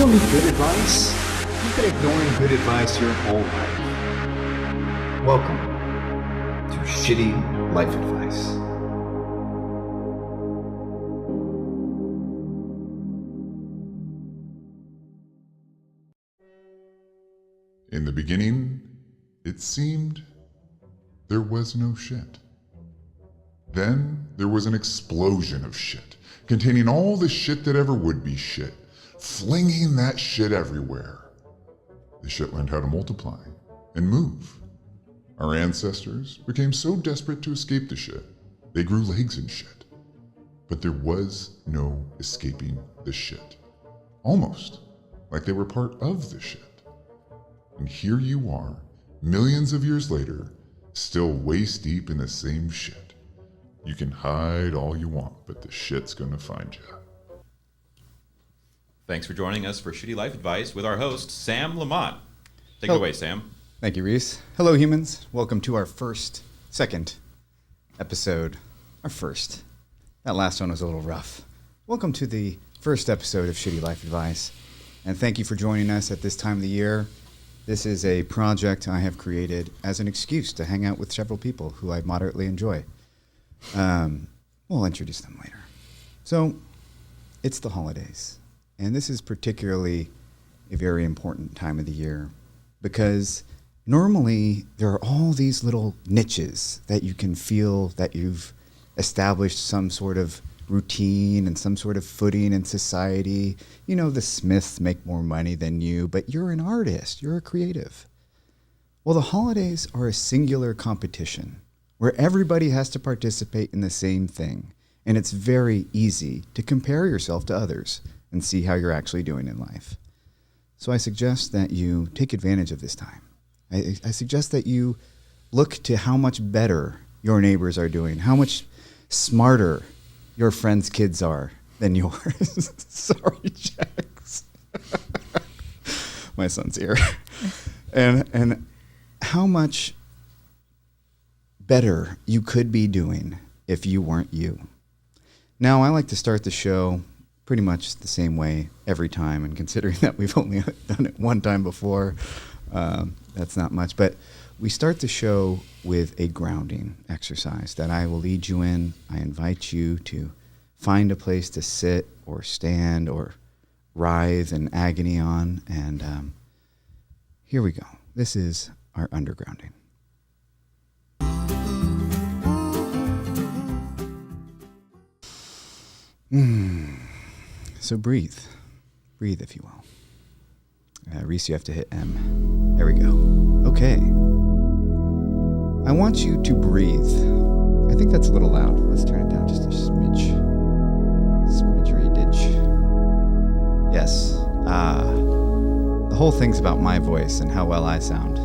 don't need good advice. You've been ignoring good advice your whole life. Welcome to Shitty Life Advice. In the beginning, it seemed there was no shit. Then there was an explosion of shit, containing all the shit that ever would be shit, flinging that shit everywhere. The shit learned how to multiply and move. Our ancestors became so desperate to escape the shit, they grew legs and shit. But there was no escaping the shit. Almost like they were part of the shit. And here you are, millions of years later, still waist deep in the same shit. You can hide all you want, but the shit's gonna find you. Thanks for joining us for Shitty Life Advice with our host, Sam Lamont. Take it away, Sam. Thank you, Reese. Hello, humans. Welcome to our second episode. Our first. That last one was a little rough. Welcome to the first episode of Shitty Life Advice. And thank you for joining us at this time of the year. This is a project I have created as an excuse to hang out with several people who I moderately enjoy. We'll introduce them later. So, it's the holidays. And this is particularly a very important time of the year because normally there are all these little niches that you can feel that you've established some sort of routine and some sort of footing in society. You know, the Smiths make more money than you, but you're an artist, you're a creative. Well, the holidays are a singular competition where everybody has to participate in the same thing. And it's very easy to compare yourself to others and see how you're actually doing in life. So I suggest that you take advantage of this time. I suggest that you look to how much better your neighbors are doing, how much smarter your friends' kids are than yours. Sorry, Jax. My son's here. And how much better you could be doing if you weren't you. Now, I like to start the show pretty much the same way every time, and considering that we've only done it one time before, that's not much. But we start the show with a grounding exercise that I will lead you in. I invite you to find a place to sit or stand or writhe in agony on. And here we go. This is our undergrounding. So breathe. Breathe, if you will. Reese, you have to hit M. There we go. Okay. I want you to breathe. I think that's a little loud. Let's turn it down just a smidge. Smidgery ditch. Yes. The whole thing's about my voice and how well I sound.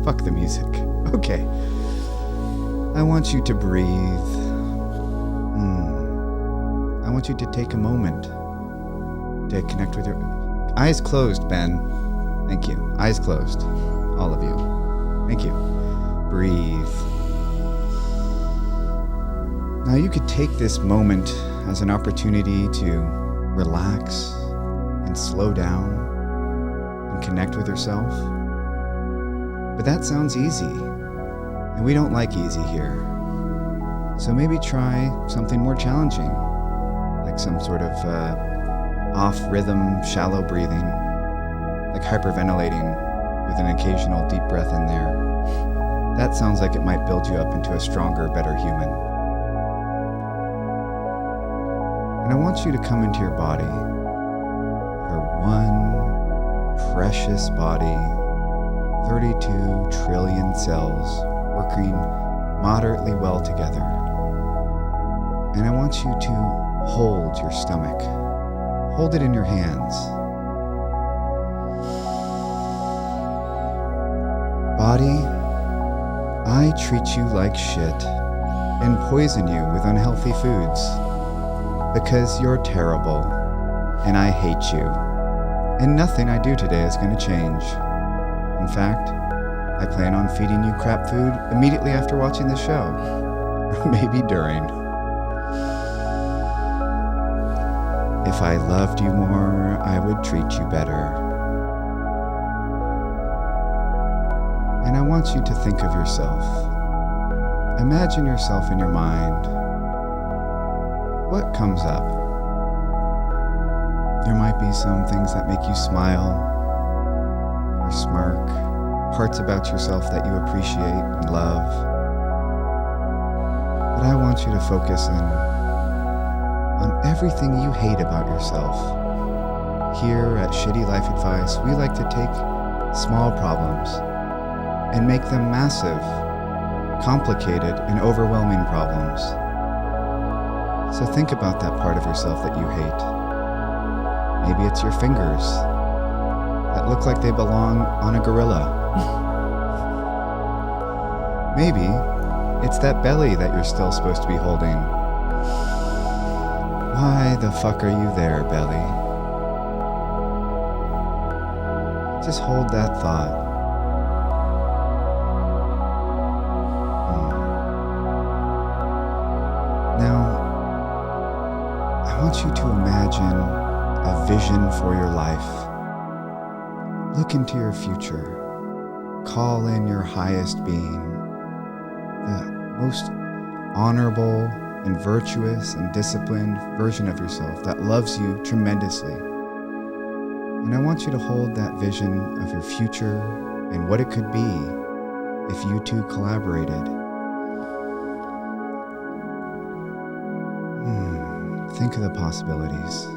Fuck the music. Okay. I want you to breathe. I want you to take a moment to connect with your eyes closed, Ben. Thank you. Eyes closed. All of you. Thank you. Breathe. Now you could take this moment as an opportunity to relax and slow down and connect with yourself. But that sounds easy, and we don't like easy here. So maybe try something more challenging, like some sort of off-rhythm, shallow breathing, like hyperventilating with an occasional deep breath in there. That sounds like it might build you up into a stronger, better human. And I want you to come into your body, your one precious body, 32 trillion cells working moderately well together. And I want you to hold your stomach. Hold it in your hands. Body, I treat you like shit and poison you with unhealthy foods because you're terrible and I hate you. And nothing I do today is going to change. In fact, I plan on feeding you crap food immediately after watching the show, or maybe during. If I loved you more, I would treat you better. And I want you to think of yourself. Imagine yourself in your mind. What comes up? There might be some things that make you smile or smirk, parts about yourself that you appreciate and love. But I want you to focus on everything you hate about yourself. Here at Shitty Life Advice, we like to take small problems and make them massive, complicated, and overwhelming problems. So think about that part of yourself that you hate. Maybe it's your fingers that look like they belong on a gorilla. Maybe it's that belly that you're still supposed to be holding. Why the fuck are you there, belly? Just hold that thought. Now, I want you to imagine a vision for your life. Look into your future. Call in your highest being, the most honorable and virtuous and disciplined version of yourself that loves you tremendously. And I want you to hold that vision of your future and what it could be if you two collaborated. Think of the possibilities.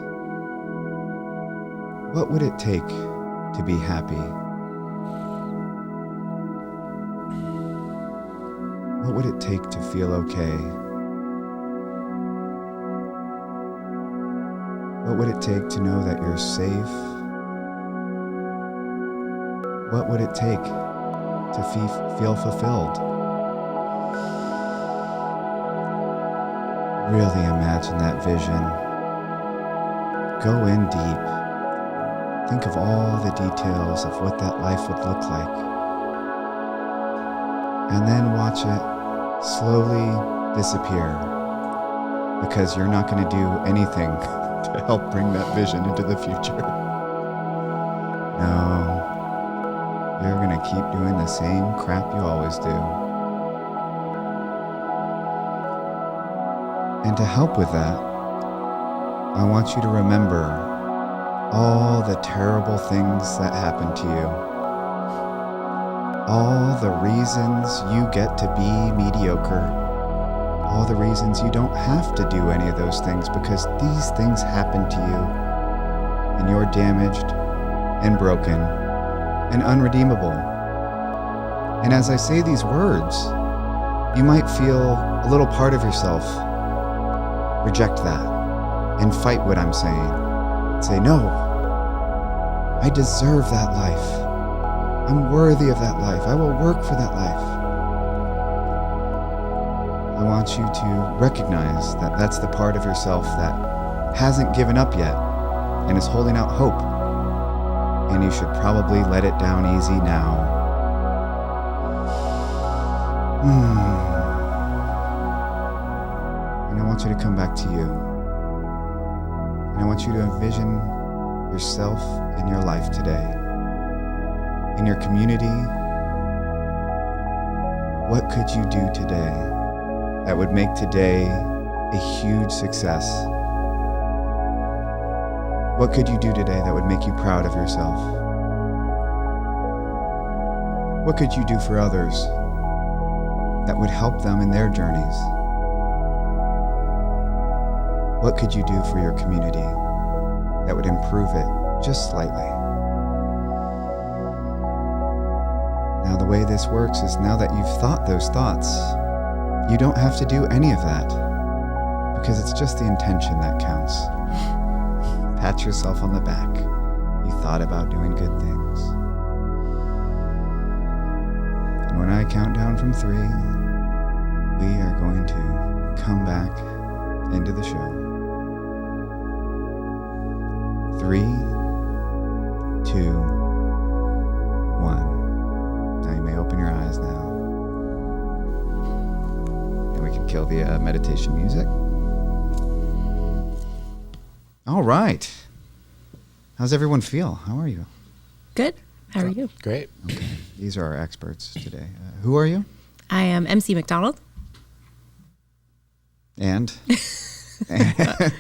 What would it take to be happy? What would it take to feel okay? What would it take to know that you're safe? What would it take to feel fulfilled? Really imagine that vision. Go in deep. Think of all the details of what that life would look like. And then watch it slowly disappear, because you're not going to do anything to help bring that vision into the future. No, you're going to keep doing the same crap you always do. And to help with that, I want you to remember all the terrible things that happened to you. All the reasons you get to be mediocre. All the reasons you don't have to do any of those things, because these things happen to you and you're damaged and broken and unredeemable. And as I say these words, you might feel a little part of yourself reject that and fight what I'm saying. Say, no, I deserve that life. I'm worthy of that life. I will work for that life. I want you to recognize that that's the part of yourself that hasn't given up yet and is holding out hope. And you should probably let it down easy now. And I want you to come back to you. And I want you to envision yourself in your life today. In your community, what could you do today that would make today a huge success? What could you do today that would make you proud of yourself? What could you do for others that would help them in their journeys? What could you do for your community that would improve it just slightly? Now, the way this works is, now that you've thought those thoughts, you don't have to do any of that, because it's just the intention that counts. Pat yourself on the back. You thought about doing good things. And when I count down from 3, we are going to come back into the show. 3, 2, 1. Now you may open your eyes now. And we can kill the meditation music. All right. How's everyone feel? How are you? Good. How are you? Great. Okay. These are our experts today. Who are you? I am MC McDonald. And?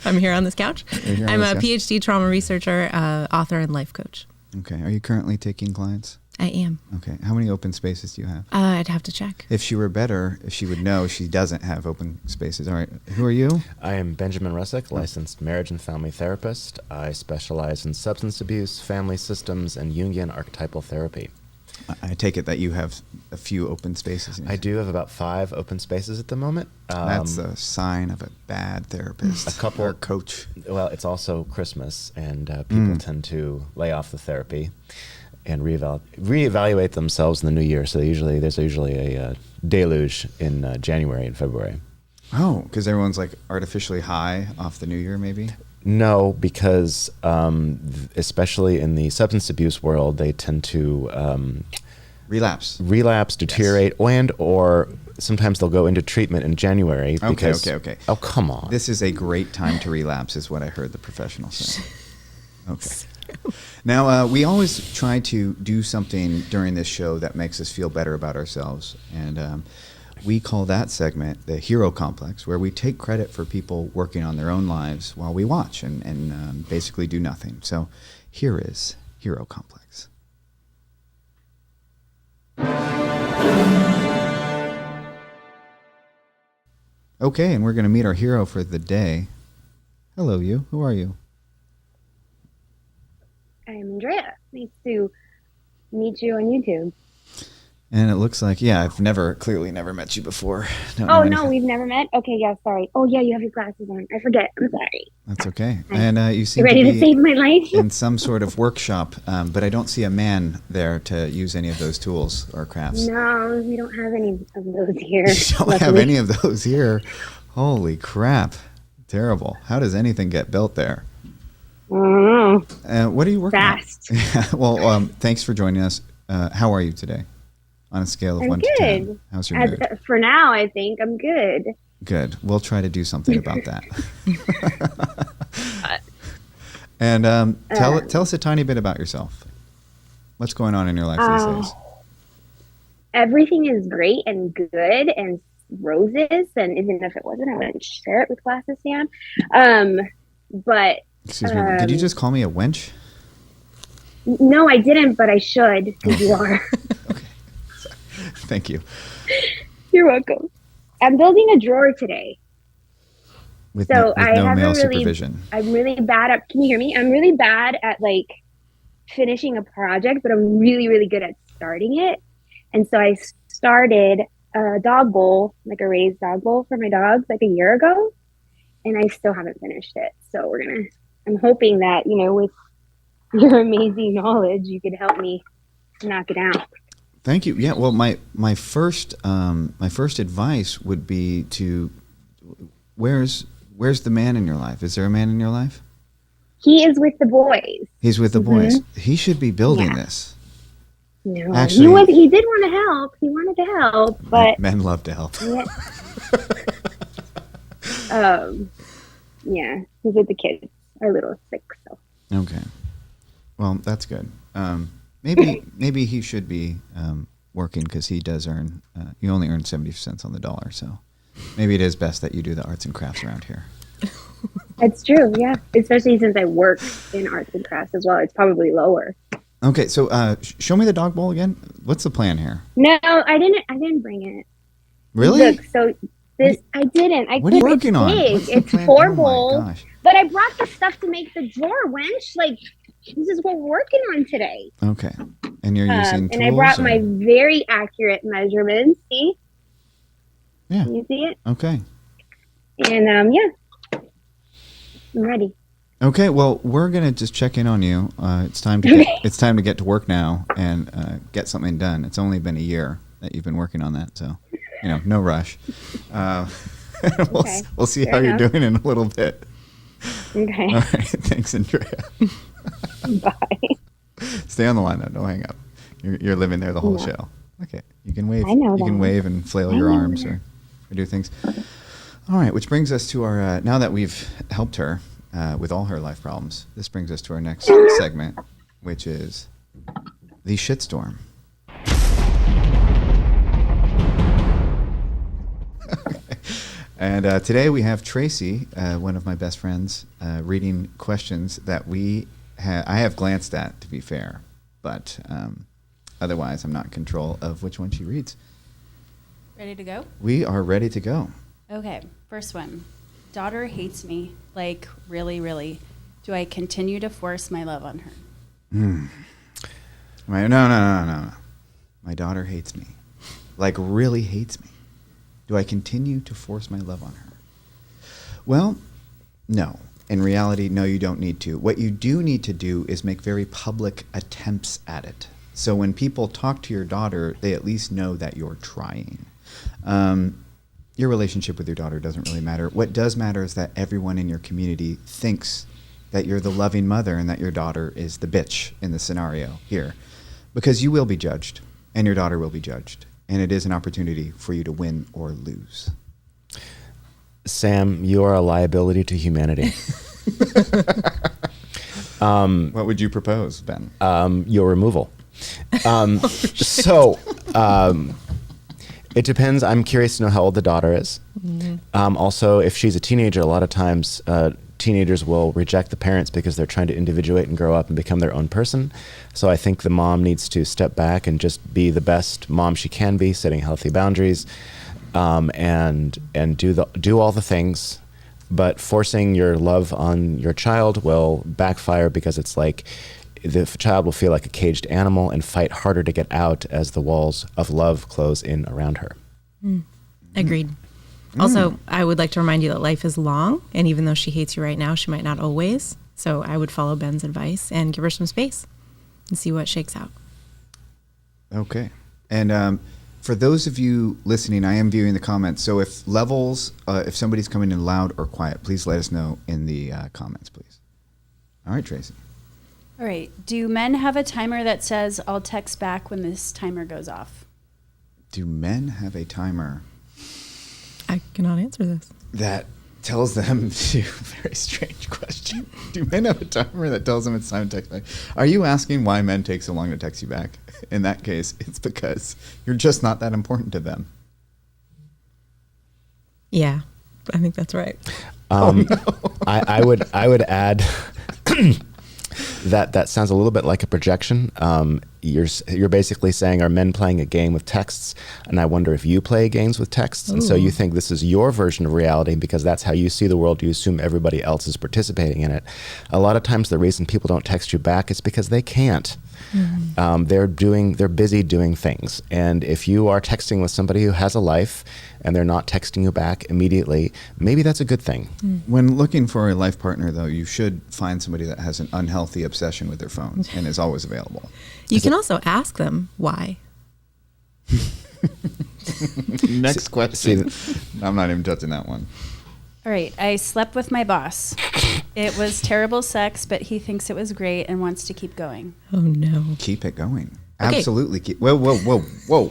I'm here on this couch. Here on I'm this a couch. PhD trauma researcher, author, and life coach. Okay. Are you currently taking clients? I am. Okay. How many open spaces do you have? I'd have to check. If she were better, she would know she doesn't have open spaces. All right. Who are you? I am Benjamin Russick, licensed marriage and family therapist. I specialize in substance abuse, family systems, and Jungian archetypal therapy. I take it that you have a few open spaces. I do have about 5 open spaces at the moment. That's a sign of a bad therapist. A couple or coach. Well, it's also Christmas, and people tend to lay off the therapy and reevaluate themselves in the new year. So there's usually a deluge in January and February. Oh, because everyone's like artificially high off the new year, maybe? No, because especially in the substance abuse world, they tend to relapse, deteriorate, or sometimes they'll go into treatment in January. Because, Okay. Oh, come on. This is a great time to relapse, is what I heard the professional say. Okay. Now, we always try to do something during this show that makes us feel better about ourselves. And we call that segment the Hero Complex, where we take credit for people working on their own lives while we watch and basically do nothing. So here is Hero Complex. Okay, and we're going to meet our hero for the day. Hello, you. Who are you? I'm Andrea. Nice to meet you on YouTube. And it looks like, I've clearly never met you before. Oh, no, we've never met? Okay, yeah, sorry. Oh, yeah, you have your glasses on. I forget. I'm sorry. That's okay. And you seem ready to to save my life? in some sort of workshop, but I don't see a man there to use any of those tools or crafts. No, we don't have any of those here. You don't have any of those here. Holy crap. Terrible. How does anything get built there? I don't know. What are you working Fast. on? Well, thanks for joining us. How are you today? On a scale of I'm 1 to 10. How's your mood? For now, I think I'm good. Good. We'll try to do something about that. And tell us a tiny bit about yourself. What's going on in your life these days? Everything is great and good and roses, and even if it wasn't, I wouldn't share it with glasses, Sam. But Excuse me, did you just call me a wench? no, I didn't, but I should, because you are. Okay. Thank you. You're welcome. I'm building a drawer today. With So no I have male a really, supervision. I'm really bad at, can you hear me? I'm really bad at like finishing a project, but I'm really, really good at starting it. And so I started a dog bowl, like a raised dog bowl for my dogs like a year ago. And I still haven't finished it. So I'm hoping that, with your amazing knowledge, you could help me knock it out. Thank you. Yeah. Well, my first advice would be to where's the man in your life? Is there a man in your life? He is with the boys. He's with the boys. He should be building this. No, Actually, he did want to help. He wanted to help, but men love to help. Yeah, he's with the kids. Our little sick. So Okay. Well, that's good. Maybe he should be working because he does earn. He only earns 70 cents on the dollar, so maybe it is best that you do the arts and crafts around here. that's true. Yeah, especially since I work in arts and crafts as well. It's probably lower. Okay, so show me the dog bowl again. What's the plan here? No, I didn't bring it. Really? Look, so this I didn't. What are you working it's on? big. What's the It's plan? 4 Oh my bowls. gosh. But I brought the stuff to make the drawer, wench. Like, this is what we're working on today. Okay, and you're using tools. And I brought or- my very accurate measurements. See? Yeah. Can you see it? Okay. And yeah, I'm ready. Okay. Well, we're gonna just check in on you. It's time to get to work now and get something done. It's only been a year that you've been working on that, so no rush. Okay, we'll see fair how enough. you're doing in a little bit. Okay. All right. Thanks, Andrea. Bye. Stay on the line though. Don't hang up. You're living there the whole No. show. Okay. You can wave. I know You can that. wave and flail your arms or do things. All right. Which brings us to our. Now that we've helped her, with all her life problems. This brings us to our next segment, which is the shitstorm. And today we have Tracy, one of my best friends, reading questions that I have glanced at, to be fair, but otherwise I'm not in control of which one she reads. Ready to go? We are ready to go. Okay, first one. Daughter hates me, like really, really. Do I continue to force my love on her? No. My daughter hates me, like really hates me. Do I continue to force my love on her? Well, no. In reality, no, you don't need to. What you do need to do is make very public attempts at it. So when people talk to your daughter, they at least know that you're trying. Your relationship with your daughter doesn't really matter. What does matter is that everyone in your community thinks that you're the loving mother and that your daughter is the bitch in the scenario here. Because you will be judged, and your daughter will be judged. And it is an opportunity for you to win or lose. Sam, you are a liability to humanity. What would you propose, Ben? Your removal. It depends. I'm curious to know how old the daughter is. Mm-hmm. Also, if she's a teenager, a lot of times teenagers will reject the parents because they're trying to individuate and grow up and become their own person. So I think the mom needs to step back and just be the best mom she can be, setting healthy boundaries, and do all the things. But forcing your love on your child will backfire because it's like the child will feel like a caged animal and fight harder to get out as the walls of love close in around her. Agreed. Also, I would like to remind you that life is long, and even though she hates you right now, she might not always. So I would follow Ben's advice and give her some space and see what shakes out. Okay. And for those of you listening, I am viewing the comments. So if if somebody's coming in loud or quiet, please let us know in the comments, please. All right, Tracy. All right. Do men have a timer that says, I'll text back when this timer goes off? Do men have a timer I cannot answer this. that tells them to, very strange question. Do men have a timer that tells them it's time to text back? Are you asking why men take so long to text you back? In that case, it's because you're just not that important to them. Yeah, I think that's right. I would add that sounds a little bit like a projection. You're basically saying, are men playing a game with texts? And I wonder if you play games with texts. Ooh. And so you think this is your version of reality because that's how you see the world. You assume everybody else is participating in it. A lot of times the reason people don't text you back is because they can't. Mm-hmm. They're busy doing things. And if you are texting with somebody who has a life and they're not texting you back immediately, maybe that's a good thing. When looking for a life partner, though, you should find somebody that has an unhealthy obsession with their phone and is always available. You can also ask them why. Next question. I'm not even touching that one. All right. I slept with my boss. It was terrible sex, but he thinks it was great and wants to keep going. Oh, no. Keep it going. Okay. Absolutely. Whoa.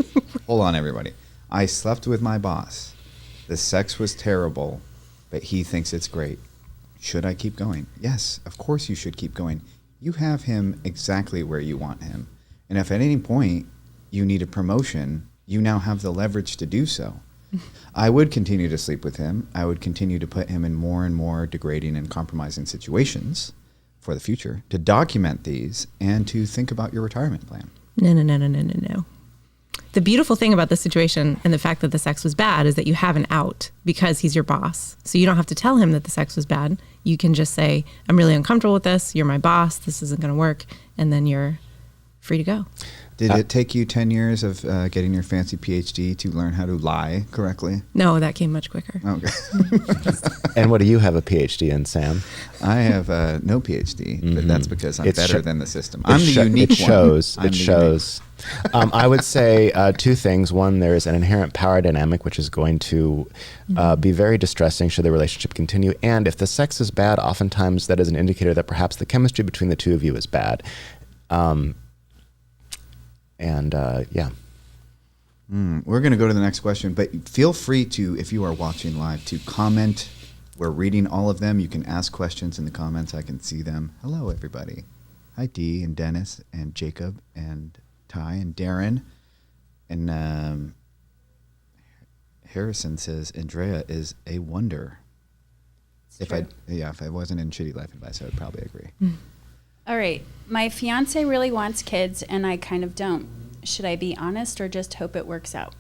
Hold on, everybody. I slept with my boss. The sex was terrible, but he thinks it's great. Should I keep going? Yes, of course you should keep going. You have him exactly where you want him. And if at any point you need a promotion, you now have the leverage to do so. I would continue to sleep with him. I would continue to put him in more and more degrading and compromising situations for the future, to document these and to think about your retirement plan. No. The beautiful thing about this situation and the fact that the sex was bad is that you have an out because he's your boss. So you don't have to tell him that the sex was bad. You can just say, I'm really uncomfortable with this. You're my boss. This isn't going to work. And then you're free to go. Did it take you 10 years of getting your fancy PhD to learn how to lie correctly? No, that came much quicker. Okay. And what do you have a PhD in, Sam? I have no PhD, but that's because I'm better than the system. I'm the unique one. It shows. I would say two things. One, there is an inherent power dynamic, which is going to be very distressing should the relationship continue. And if the sex is bad, oftentimes that is an indicator that perhaps the chemistry between the two of you is bad. We're going to go to the next question, but feel free to, if you are watching live, to comment We're reading all of them. You can ask questions in the comments. I can see them. Hello, everybody. Hi, Dee and Dennis and Jacob and Ty and Darren. And Harrison says, Andrea is a wonder. If I wasn't in Shitty Life Advice, I would probably agree. All right. My fiance really wants kids, and I kind of don't. Should I be honest or just hope it works out?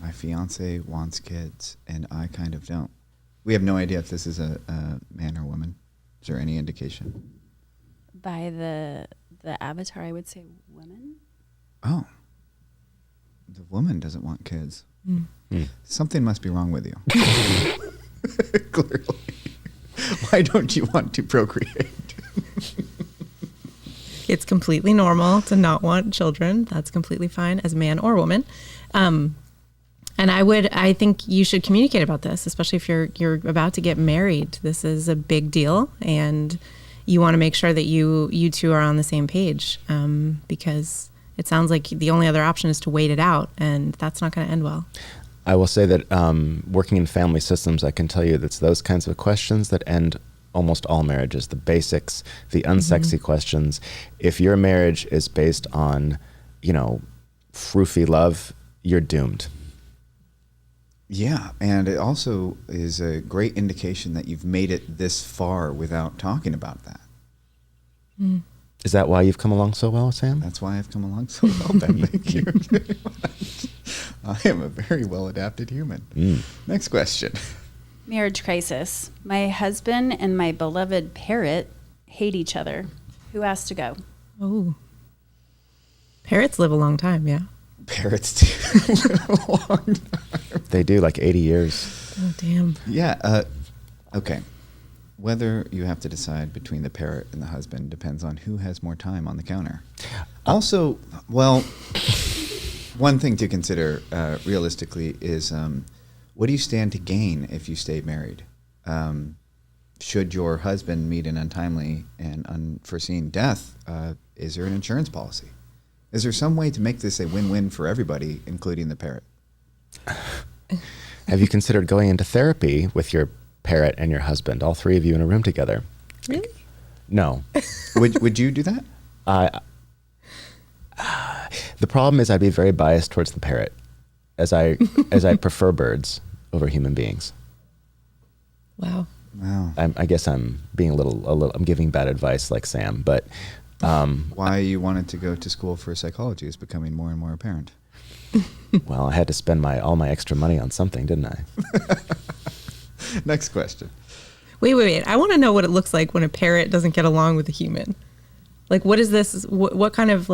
My fiance wants kids, and I kind of don't. We have no idea if this is a man or woman. Is there any indication? By the avatar, I would say woman. Oh. The woman doesn't want kids. Something must be wrong with you. Clearly. Why don't you want to procreate? It's completely normal to not want children. That's completely fine as man or woman. And I think you should communicate about this, especially if you're about to get married. This is a big deal, and you want to make sure that you two are on the same page, because it sounds like the only other option is to wait it out, and that's not going to end well. I will say that working in family systems, I can tell you that's those kinds of questions that end almost all marriages. The basics, the unsexy questions. If your marriage is based on, froofy love, you're doomed. Yeah, and it also is a great indication that you've made it this far without talking about that. Is that why you've come along so well, Sam? That's why I've come along so well, Ben. Thank you very much. I am a very well-adapted human. Next question. Marriage crisis. My husband and my beloved parrot hate each other. Who has to go? Oh. Parrots live a long time, yeah. Parrots do live a long time. They do, like 80 years. Oh, damn. Yeah, okay. Whether you have to decide between the parrot and the husband depends on who has more time on the counter. Also, well, one thing to consider realistically is what do you stand to gain if you stay married? Should your husband meet an untimely and unforeseen death, is there an insurance policy? Is there some way to make this a win-win for everybody, including the parrot? Have you considered going into therapy with your parrot and your husband, all three of you in a room together? Really? No. Would you do that? The problem is I'd be very biased towards the parrot, as I prefer birds over human beings. Wow. Wow. I guess I'm being a little. I'm giving bad advice, like Sam, but why you wanted to go to school for psychology is becoming more and more apparent. Well, I had to spend all my extra money on something, didn't I? Next question. Wait. I want to know what it looks like when a parrot doesn't get along with a human. Like, what is this? What kind of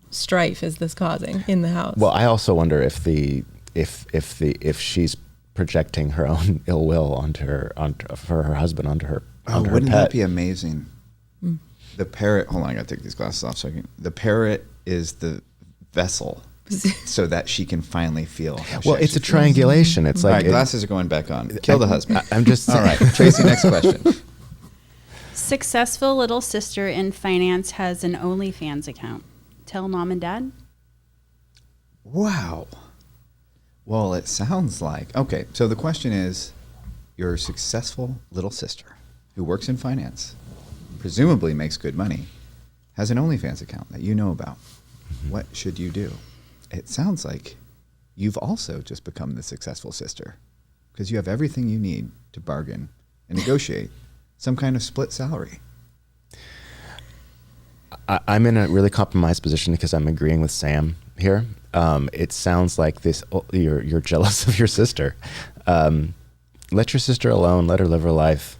strife is this causing in the house? Well, I also wonder if she's projecting her own ill will for her husband onto her pet. Wouldn't that be amazing? The parrot. Hold on, I gotta take these glasses off. The parrot is the vessel, so that she can finally feel. Well, it's a triangulation. It's All like right, glasses are going back on. Kill the husband. I'm just all right. Tracy, next question. Successful little sister in finance has an OnlyFans account. Tell mom and dad? Wow. Well, it sounds like... Okay, so the question is, your successful little sister who works in finance, presumably makes good money, has an OnlyFans account that you know about. What should you do? It sounds like you've also just become the successful sister because you have everything you need to bargain and negotiate some kind of split salary. I'm in a really compromised position because I'm agreeing with Sam here. It sounds like you're jealous of your sister. Let your sister alone. Let her live her life.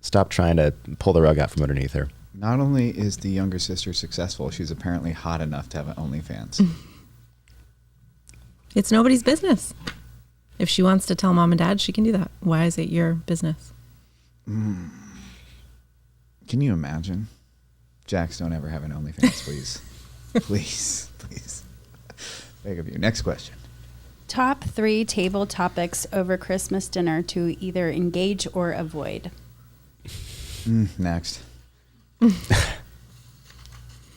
Stop trying to pull the rug out from underneath her. Not only is the younger sister successful, she's apparently hot enough to have an OnlyFans. It's nobody's business. If she wants to tell mom and dad, she can do that. Why is it your business? Can you imagine? Jax, don't ever have an OnlyFans, please. Please. Beg of you. Next question. Top 3 table topics over Christmas dinner to either engage or avoid. Next.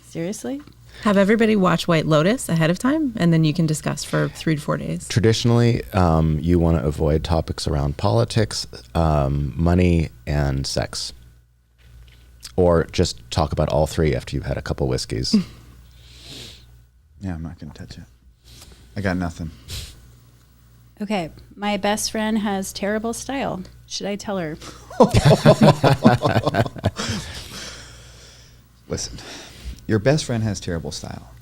Seriously? Have everybody watch White Lotus ahead of time, and then you can discuss for 3 to 4 days. Traditionally, you want to avoid topics around politics, money, and sex. Or just talk about all three after you've had a couple whiskeys. Yeah, I'm not going to touch it. I got nothing. Okay, my best friend has terrible style. Should I tell her? Listen, your best friend has terrible style.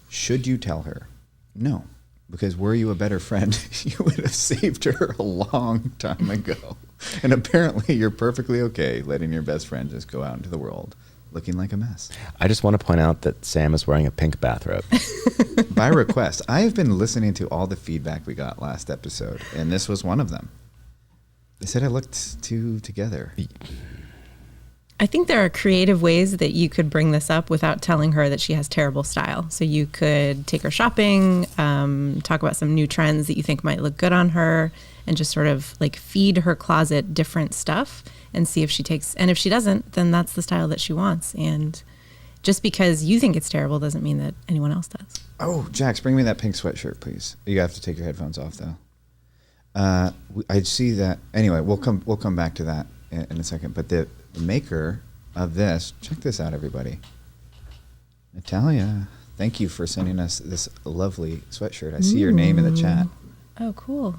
Should you tell her? No, because were you a better friend, you would have saved her a long time ago. And apparently you're perfectly okay letting your best friend just go out into the world looking like a mess. I just want to point out that Sam is wearing a pink bathrobe. By request. I have been listening to all the feedback we got last episode, and this was one of them. They said I looked too together. I think there are creative ways that you could bring this up without telling her that she has terrible style. So you could take her shopping, talk about some new trends that you think might look good on her, and just sort of like feed her closet different stuff and see if she takes, and if she doesn't, then that's the style that she wants. And just because you think it's terrible doesn't mean that anyone else does. Oh, Jax, bring me that pink sweatshirt, please. You have to take your headphones off, though. I see that. Anyway, we'll come back to that in a second. But the maker of this, check this out, everybody. Natalia, thank you for sending us this lovely sweatshirt. I see your name in the chat. Oh, cool.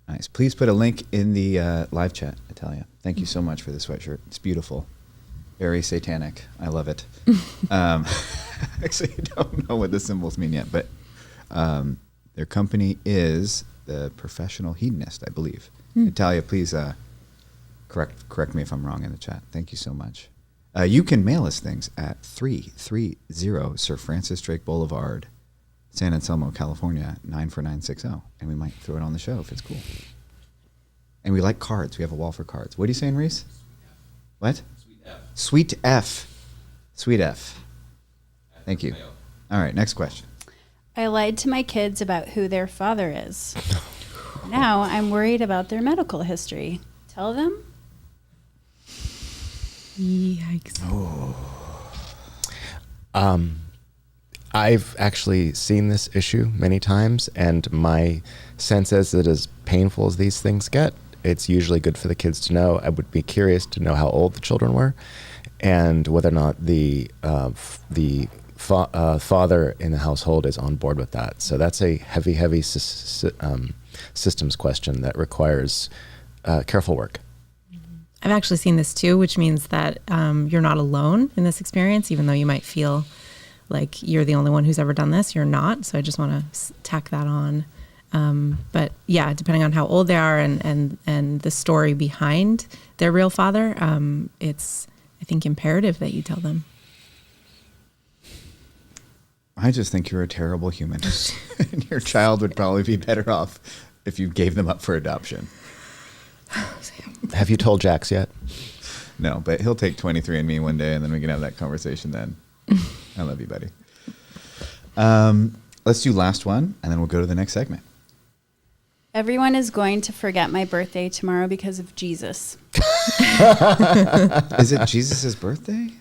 Nice. Please put a link in the live chat, Natalia. Thank you so much for the sweatshirt. It's beautiful. Very satanic. I love it. Actually, I don't know what the symbols mean yet, but their company is the Professional Hedonist, I believe. Natalia, please correct me if I'm wrong in the chat. Thank you so much. You can mail us things at 330 Sir Francis Drake Boulevard, San Anselmo, California, 94960, and we might throw it on the show if it's cool. And we like cards. We have a wall for cards. What are you saying, Reese? What? Sweet F. Sweet F. Thank you. All right, next question. I lied to my kids about who their father is. Now I'm worried about their medical history. Tell them? Yikes. I've actually seen this issue many times, and my sense is that as painful as these things get, it's usually good for the kids to know. I would be curious to know how old the children were, and whether or not the father in the household is on board with that. So that's a heavy systems question that requires careful work. I've actually seen this too, which means that you're not alone in this experience, even though you might feel like you're the only one who's ever done this. You're not. So I just want to tack that on. But yeah, depending on how old they are and the story behind their real father, it's, I think, imperative that you tell them. I just think you're a terrible human. And your child would probably be better off if you gave them up for adoption. Have you told Jax yet? No, but he'll take 23andMe one day, and then we can have that conversation then. I love you, buddy. Let's do last one, and then we'll go to the next segment. Everyone is going to forget my birthday tomorrow because of Jesus. Is it Jesus' birthday?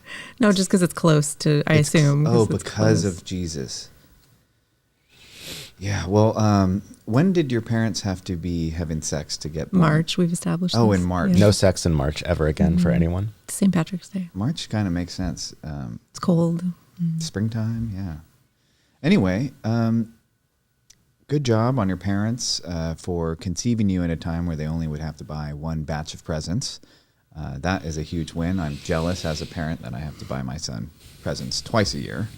No, just because it's close to, I assume. Oh, it's because close. of Jesus. Yeah, well, when did your parents have to be having sex to get born? March, we've established. Oh, this. in March. Yeah. No sex in March ever again for anyone. St. Patrick's Day. March kind of makes sense. It's cold. Springtime, yeah. Anyway, good job on your parents for conceiving you in a time where they only would have to buy one batch of presents. That is a huge win. I'm jealous as a parent that I have to buy my son presents twice a year.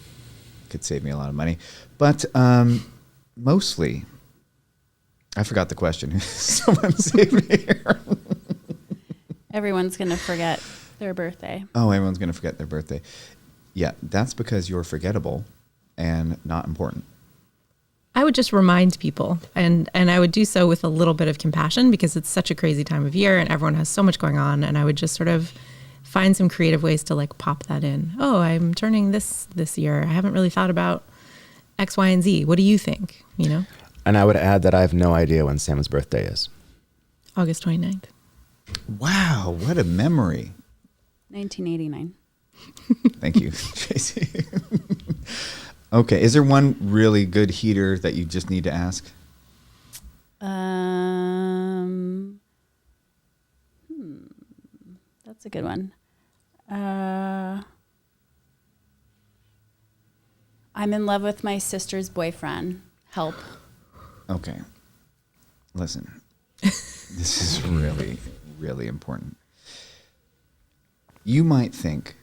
Could save me a lot of money. But mostly, I forgot the question. Someone save me here. Everyone's going to forget their birthday. Oh, everyone's going to forget their birthday. Yeah, that's because you're forgettable and not important. I would just remind people, and I would do so with a little bit of compassion because it's such a crazy time of year and everyone has so much going on. And I would just sort of find some creative ways to like pop that in. Oh, I'm turning this year. I haven't really thought about X, Y, and Z. What do you think? You know? And I would add that I have no idea when Sam's birthday is. August 29th. Wow, what a memory. 1989. Thank you, Tracy. Okay. Is there one really good heater that you just need to ask? That's a good one. I'm in love with my sister's boyfriend. Help. Okay. Listen, this is really, really important. You might think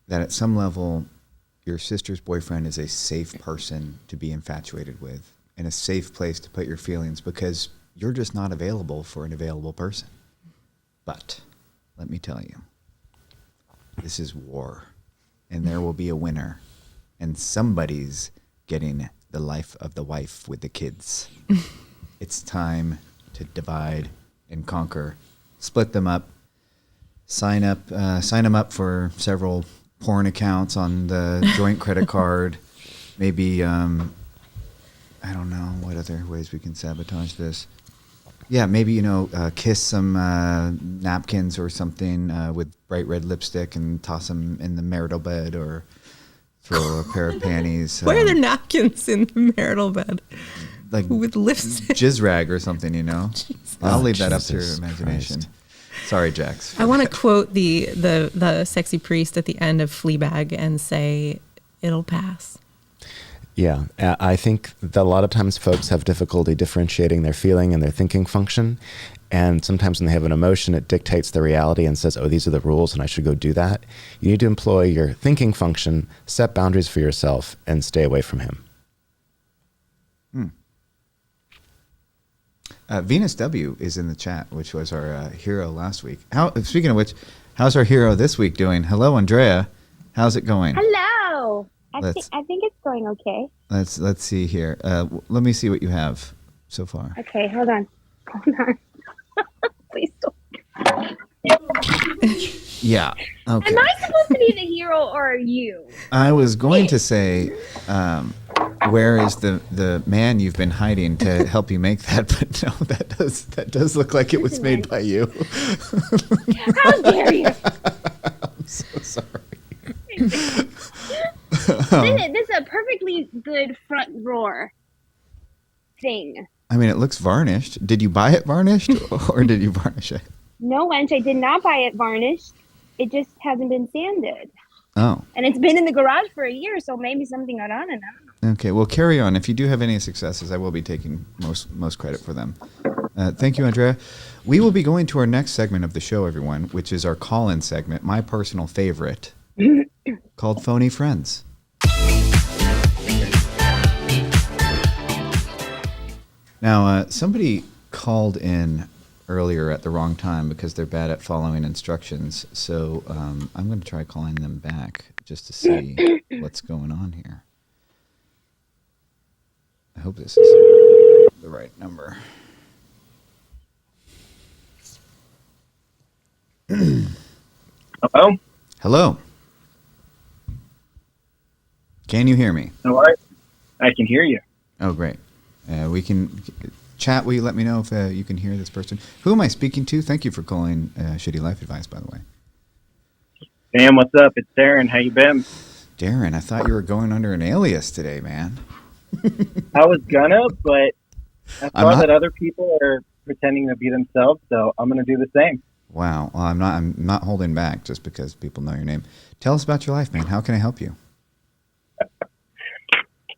that at some level, your sister's boyfriend is a safe person to be infatuated with and a safe place to put your feelings because you're just not available for an available person. But let me tell you, this is war, and there will be a winner, and somebody's getting the life of the wife with the kids. It's time to divide and conquer, split them up, sign them up for several porn accounts on the joint credit card. Maybe I don't know what other ways we can sabotage this. Yeah, maybe kiss some napkins or something with bright red lipstick and toss them in the marital bed, or throw a pair of panties. Why are there napkins in the marital bed? Like with lipstick, jizz rag or something, Jesus. I'll leave that up to your Jesus imagination. Christ. Sorry, Jax. I want to quote the sexy priest at the end of Fleabag and say, "It'll pass." Yeah, I think that a lot of times folks have difficulty differentiating their feeling and their thinking function. And sometimes when they have an emotion, it dictates the reality and says, oh, these are the rules and I should go do that. You need to employ your thinking function, set boundaries for yourself, and stay away from him. Venus W is in the chat, which was our hero last week. Speaking of which, how's our hero this week doing? Hello, Andrea. How's it going? Hello. I think it's going okay. Let's see here. Let me see what you have so far. Okay, hold on. Please don't. Yeah. Okay. Am I supposed to be the hero or are you? I was going to say, where is the man you've been hiding to help you make that? But no, that does look like it was made by you. How dare you? I'm so sorry. This is a perfectly good front drawer thing. I mean, it looks varnished. Did you buy it varnished or did you varnish it? No, Wench, I did not buy it varnished. It just hasn't been sanded. Oh. And it's been in the garage for a year, so maybe something got on it. I don't know. Okay, well, carry on. If you do have any successes, I will be taking most credit for them. Thank you, Andrea. We will be going to our next segment of the show, everyone, which is our call-in segment, my personal favorite, called Phony Friends. Now, somebody called in earlier at the wrong time because they're bad at following instructions. So I'm going to try calling them back just to see what's going on here. I hope this is the right number. Hello? Hello. Can you hear me? All right. I can hear you. Oh, great. We can chat. Will you let me know if you can hear this person? Who am I speaking to? Thank you for calling Shitty Life Advice, by the way. Sam, what's up? It's Darren. How you been? Darren, I thought you were going under an alias today, man. I was gonna, but I I'm saw not- that other people are pretending to be themselves, so I'm gonna do the same. Wow. Well, I'm not holding back just because people know your name. Tell us about your life, man. How can I help you?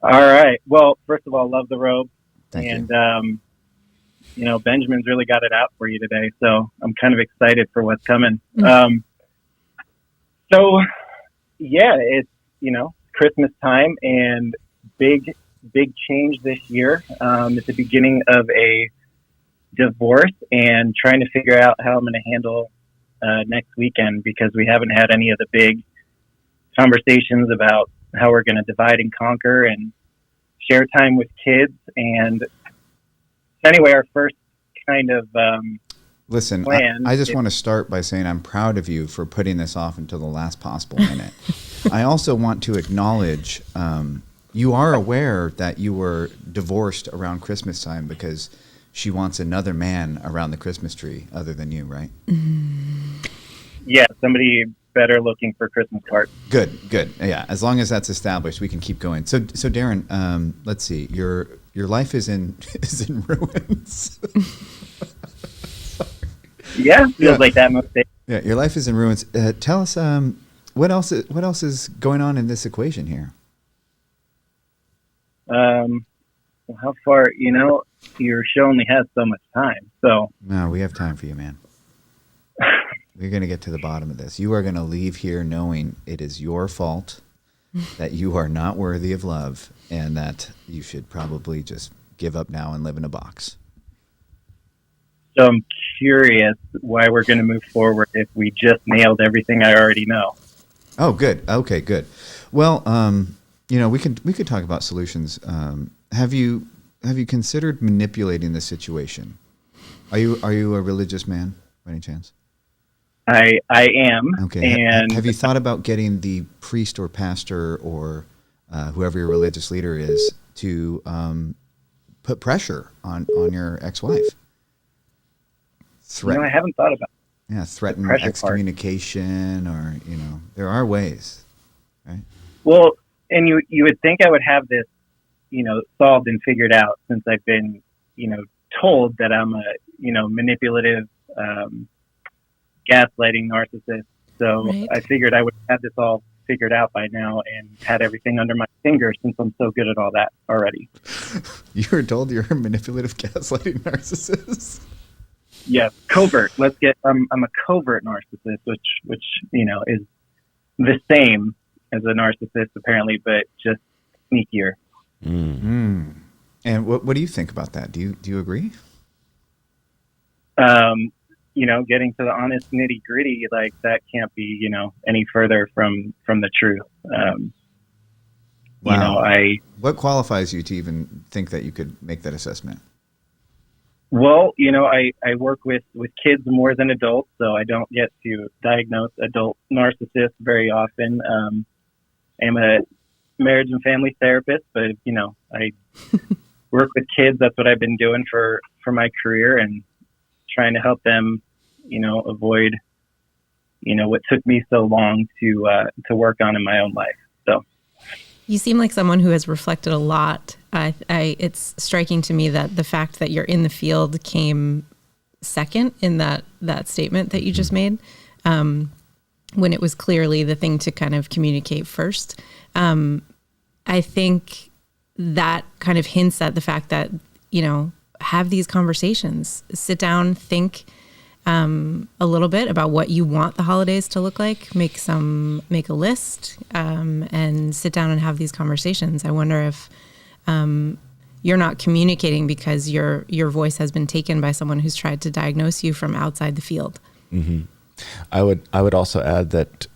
All right. Well, first of all, love the robe. Thank and, you. Benjamin's really got it out for you today, so I'm kind of excited for what's coming. So, yeah, it's, Christmas time and big change this year. At the beginning of a divorce and trying to figure out how I'm going to handle next weekend because we haven't had any of the big conversations about how we're going to divide and conquer and share time with kids. And anyway, our first kind of Listen, plan I just want to start by saying I'm proud of you for putting this off until the last possible minute. I also want to acknowledge you are aware that you were divorced around Christmas time because she wants another man around the Christmas tree other than you, right? yeah, somebody better looking for Christmas cards. Good. Yeah, as long as that's established, we can keep going. So Darren, let's see. Your life is in ruins. Yeah, feels like that most days. Yeah, your life is in ruins. Tell us what else is going on in this equation here? How far? Your show only has so much time, so. No, we have time for you, man. We're going to get to the bottom of this. You are going to leave here knowing it is your fault, that you are not worthy of love, and that you should probably just give up now and live in a box. So I'm curious why we're going to move forward if we just nailed everything I already know. Oh, good. Okay, good. Well, we could talk about solutions. Have you considered manipulating the situation? Are you a religious man by any chance? I am. Okay. And have you thought about getting the priest or pastor or whoever your religious leader is to put pressure on your ex-wife? I haven't thought about it. Yeah, threaten pressure excommunication, or there are ways, right? Well, and you would think I would have this, solved and figured out since I've been, told that I'm a, manipulative, gaslighting narcissist. So Right. I figured I would have this all figured out by now and had everything under my finger since I'm so good at all that already. You were told you're a manipulative gaslighting narcissist. Yes, covert. I'm a covert narcissist, which is the same as a narcissist apparently, but just sneakier. Mm. And what do you think about that? Do you agree? Getting to the honest nitty gritty, like that can't be, any further from the truth. Wow. What qualifies you to even think that you could make that assessment? Well, I work with kids more than adults, so I don't get to diagnose adult narcissists very often. I'm a marriage and family therapist, but, I work with kids. That's what I've been doing for my career and trying to help them, avoid, what took me so long to work on in my own life. So. You seem like someone who has reflected a lot. It's striking to me that the fact that you're in the field came second in that statement that you just made, when it was clearly the thing to kind of communicate first. I think that kind of hints at the fact that, have these conversations, sit down, think a little bit about what you want the holidays to look like, make a list, and sit down and have these conversations. I wonder if you're not communicating because your voice has been taken by someone who's tried to diagnose you from outside the field. Mm-hmm. I would also add that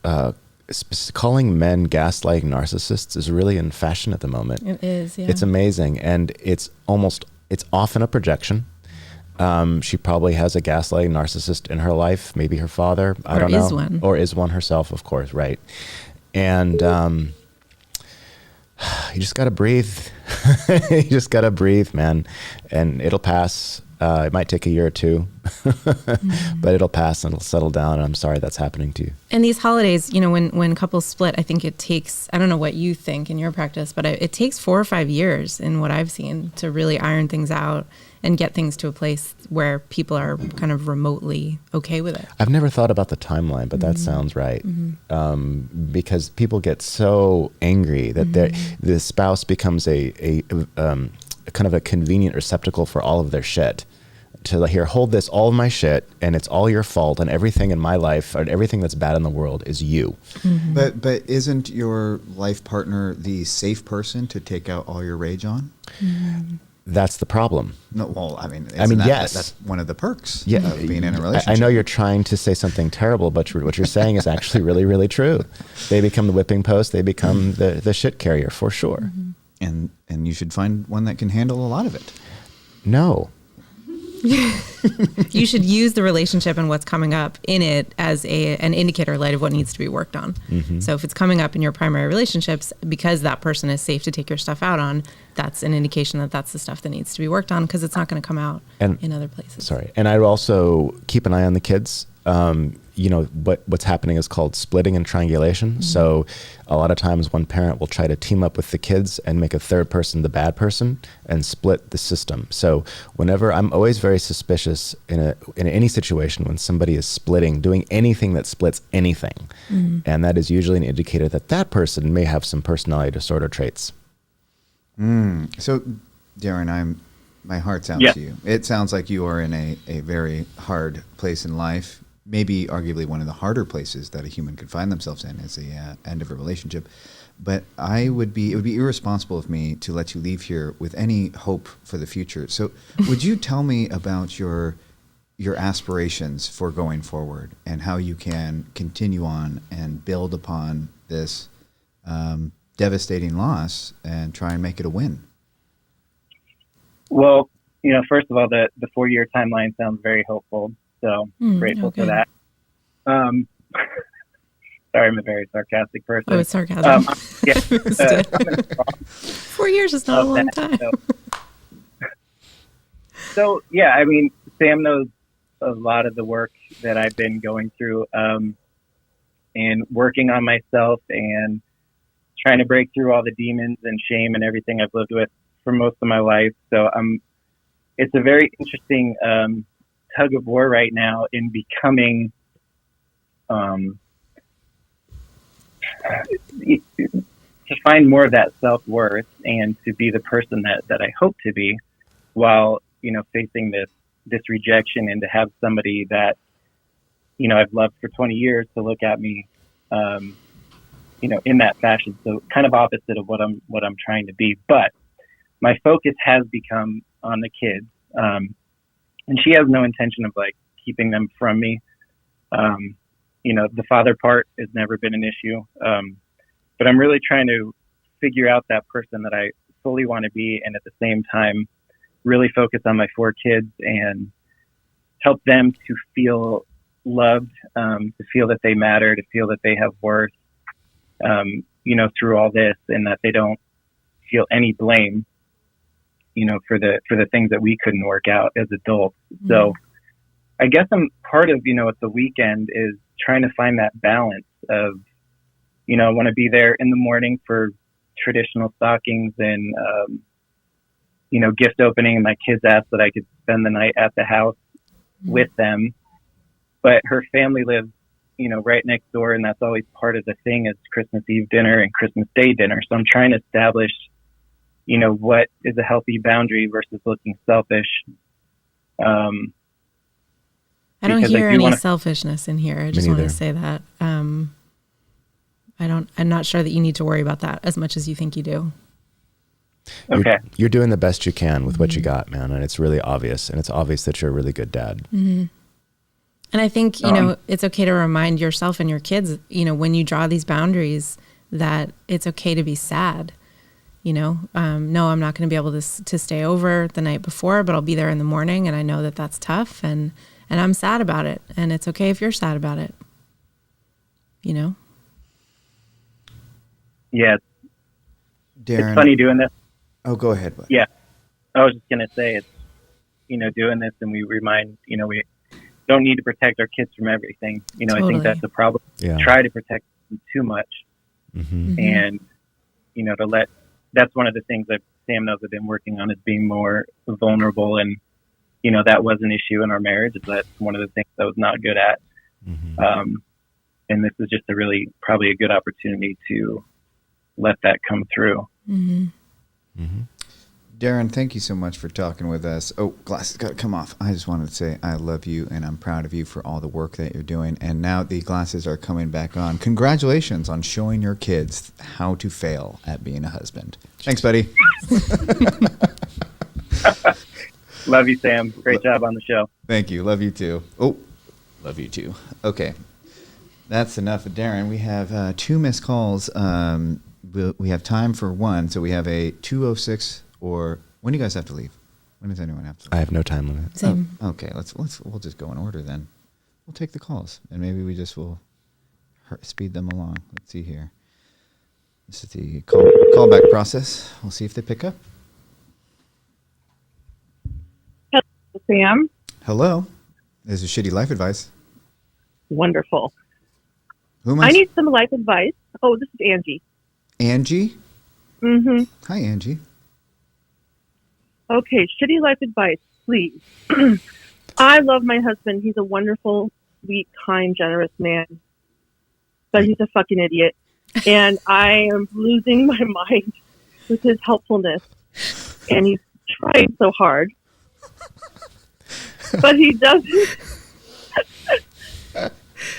calling men gaslighting narcissists is really in fashion at the moment. It is, yeah. It's amazing, and it's often a projection. She probably has a gaslighting narcissist in her life, maybe her father, I don't know. Or is one herself, of course, right. And you just got to breathe. You just got to breathe, man, and it'll pass. It might take a year or two, but it'll pass and it'll settle down. And I'm sorry that's happening to you. And these holidays, when couples split, I think it takes, I don't know what you think in your practice, but it takes 4 or 5 years in what I've seen to really iron things out and get things to a place where people are kind of remotely okay with it. I've never thought about the timeline, but that sounds right. Because people get so angry that the spouse becomes a kind of a convenient receptacle for all of their shit. To here, hold this, all of my shit, and it's all your fault, and everything in my life, or everything that's bad in the world is you. Mm-hmm. But isn't your life partner the safe person to take out all your rage on? Mm-hmm. That's the problem. No, well, yes. That's one of the perks of being in a relationship. I know you're trying to say something terrible, but what you're saying is actually really, really true. They become the whipping post. They become the shit carrier for sure. Mm-hmm. And you should find one that can handle a lot of it. No. You should use the relationship and what's coming up in it as an indicator light of what needs to be worked on. Mm-hmm. So if it's coming up in your primary relationships, because that person is safe to take your stuff out on, that's an indication that that's the stuff that needs to be worked on, because it's not going to come out in other places. Sorry. And I'd also keep an eye on the kids. what's happening is called splitting and triangulation. So a lot of times one parent will try to team up with the kids and make a third person the bad person and split the system. So whenever, I'm always very suspicious in any situation when somebody is splitting, doing anything that splits anything. And that is usually an indicator that that person may have some personality disorder traits. So, Darren, my heart's out to you. It sounds like you are in a very hard place in life, maybe arguably one of the harder places that a human could find themselves in is the end of a relationship. But it would be irresponsible of me to let you leave here with any hope for the future. So would you tell me about your aspirations for going forward and how you can continue on and build upon this devastating loss and try and make it a win? Well, first of all, the 4-year timeline sounds very hopeful. So grateful for that. Sorry, I'm a very sarcastic person. Oh, it's sarcasm. 4 years is not a long time. So, yeah, I mean, Sam knows a lot of the work that I've been going through and working on myself and trying to break through all the demons and shame and everything I've lived with for most of my life. So it's a very interesting tug of war right now in becoming to find more of that self-worth and to be the person that I hope to be while, facing this rejection and to have somebody that, I've loved for 20 years to look at me, in that fashion. So kind of opposite of what I'm trying to be. But my focus has become on the kids. And she has no intention of keeping them from me. The father part has never been an issue. But I'm really trying to figure out that person that I fully want to be. And at the same time, really focus on my 4 kids and help them to feel loved, to feel that they matter, to feel that they have worth, through all this, and that they don't feel any blame, for the things that we couldn't work out as adults. So I guess I'm part of, at the weekend is trying to find that balance of, I want to be there in the morning for traditional stockings and, gift opening. And my kids asked that I could spend the night at the house with them. But her family lives, right next door. And that's always part of the thing is Christmas Eve dinner and Christmas Day dinner. So I'm trying to establish, what is a healthy boundary versus looking selfish. I don't hear any selfishness in here. I just want to say that. I'm not sure that you need to worry about that as much as you think you do. Okay. You're doing the best you can with what you got, man. And it's really obvious. And it's obvious that you're a really good dad. Mm-hmm. And I think, it's okay to remind yourself and your kids, when you draw these boundaries, that it's okay to be sad. No, I'm not going to be able to stay over the night before, but I'll be there in the morning. And I know that that's tough and I'm sad about it. And it's okay if you're sad about it. Yeah. Darren, it's funny doing this. Oh, go ahead. Bud. Yeah. I was just going to say it's, doing this and we remind, we don't need to protect our kids from everything. Totally. I think that's the problem. Yeah. Try to protect them too much. Mm-hmm. And, that's one of the things that Sam knows I've been working on is being more vulnerable. And, that was an issue in our marriage. That's one of the things I was not good at. Mm-hmm. And this is just probably a good opportunity to let that come through. Mm-hmm. Mm-hmm. Darren, thank you so much for talking with us. Oh, glasses got to come off. I just wanted to say I love you and I'm proud of you for all the work that you're doing. And now the glasses are coming back on. Congratulations on showing your kids how to fail at being a husband. Thanks, buddy. Love you, Sam. Great job on the show. Thank you. Love you too. Oh, love you too. Okay. That's enough of Darren. We have 2 missed calls. We have time for one. So we have a 2:06. Or when do you guys have to leave? When does anyone have to leave? I have no time limit. Same. Oh, okay, we'll just go in order then. We'll take the calls and maybe we just will speed them along. Let's see here. This is the callback process. We'll see if they pick up. Hello, Sam. Hello. This is Shitty Life Advice. Wonderful. Who am I need some life advice. Oh, this is Angie. Angie? Mm-hmm. Hi, Angie. Okay, shitty life advice, please. I love my husband. He's a wonderful, sweet, kind, generous man. But he's a fucking idiot. And I am losing my mind with his helpfulness. And he's trying so hard. But he doesn't.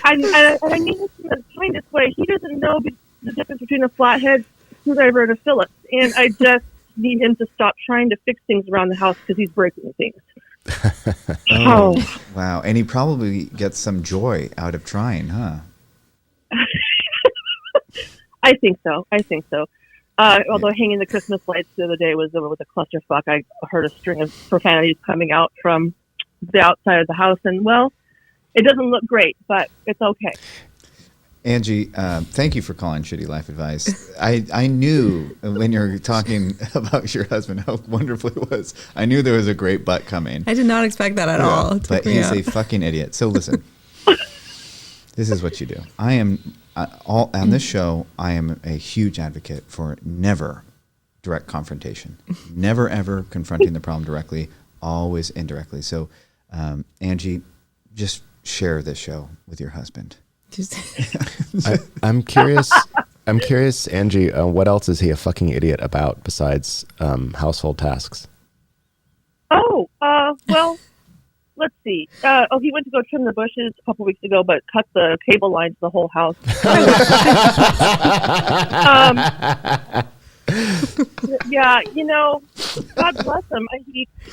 I mean this in the kindest way. He doesn't know the difference between a flathead screwdriver and a Phillips. And I just need him to stop trying to fix things around the house because he's breaking things. Oh, wow. And he probably gets some joy out of trying, huh? I think so. Although hanging the Christmas lights the other day was a clusterfuck. I heard a string of profanities coming out from the outside of the house. And, well, it doesn't look great, but it's okay. Angie, thank you for calling Shitty Life Advice. I knew when you were talking about your husband how wonderful it was. I knew there was a great butt coming. I did not expect that at all. It But took me he's out. a fucking idiot. So listen, this is what you do. I am on this show. I am a huge advocate for never direct confrontation, never ever confronting the problem directly, always indirectly. So, Angie, just share this show with your husband. I'm curious. I'm curious, Angie. What else is he a fucking idiot about besides household tasks? Oh, well, let's see. He went to go trim the bushes a couple weeks ago, but cut the cable line to the whole house. Yeah, God bless him.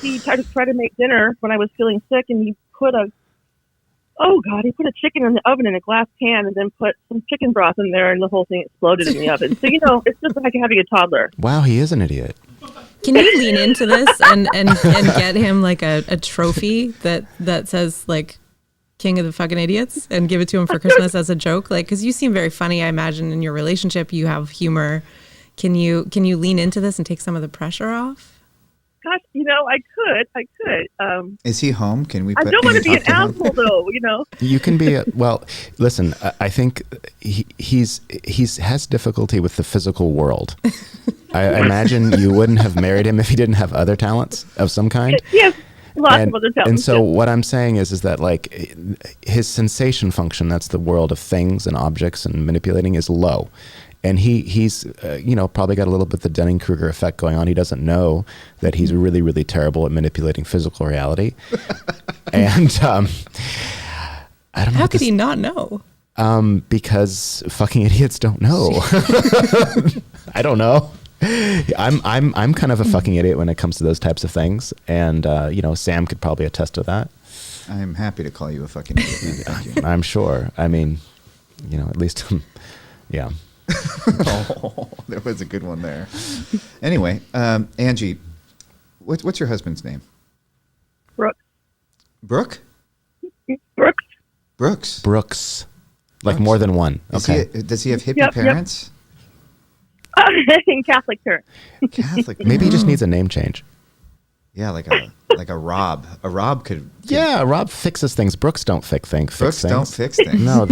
He tried to make dinner when I was feeling sick, and he put a chicken in the oven in a glass pan and then put some chicken broth in there, and the whole thing exploded in the oven. So, it's just like having a toddler. Wow, he is an idiot. Can you lean into this and get him like a trophy that says like King of the fucking idiots and give it to him for Christmas as a joke? Like, because you seem very funny. I imagine in your relationship you have humor. Can you lean into this and take some of the pressure off? Gosh, I could. Is he home? Can we? I don't want to be an asshole, though. You can be well. Listen, I think he's has difficulty with the physical world. I imagine you wouldn't have married him if he didn't have other talents of some kind. Yes, lots of other talents. And so what I'm saying is that like his sensation function, that's the world of things and objects and manipulating, is low. And he's probably got a little bit the Dunning-Kruger effect going on. He doesn't know that he's really, really terrible at manipulating physical reality. And I don't know. How could he not know? Because fucking idiots don't know. I don't know. I'm kind of a fucking idiot when it comes to those types of things. And Sam could probably attest to that. I'm happy to call you a fucking idiot. Thank you. I'm sure. I mean, at least, yeah. Oh, there was a good one there. Anyway, Angie, what's your husband's name? Brooks. Brooke? Brooks. Brooks. Like more than one. Okay. Does he have hippie parents? And Catholic parents. Catholic. Maybe he just needs a name change. Yeah, like a Rob. A Rob could. Yeah, Rob fixes things. Brooks don't fix things. Brooks don't fix things. No,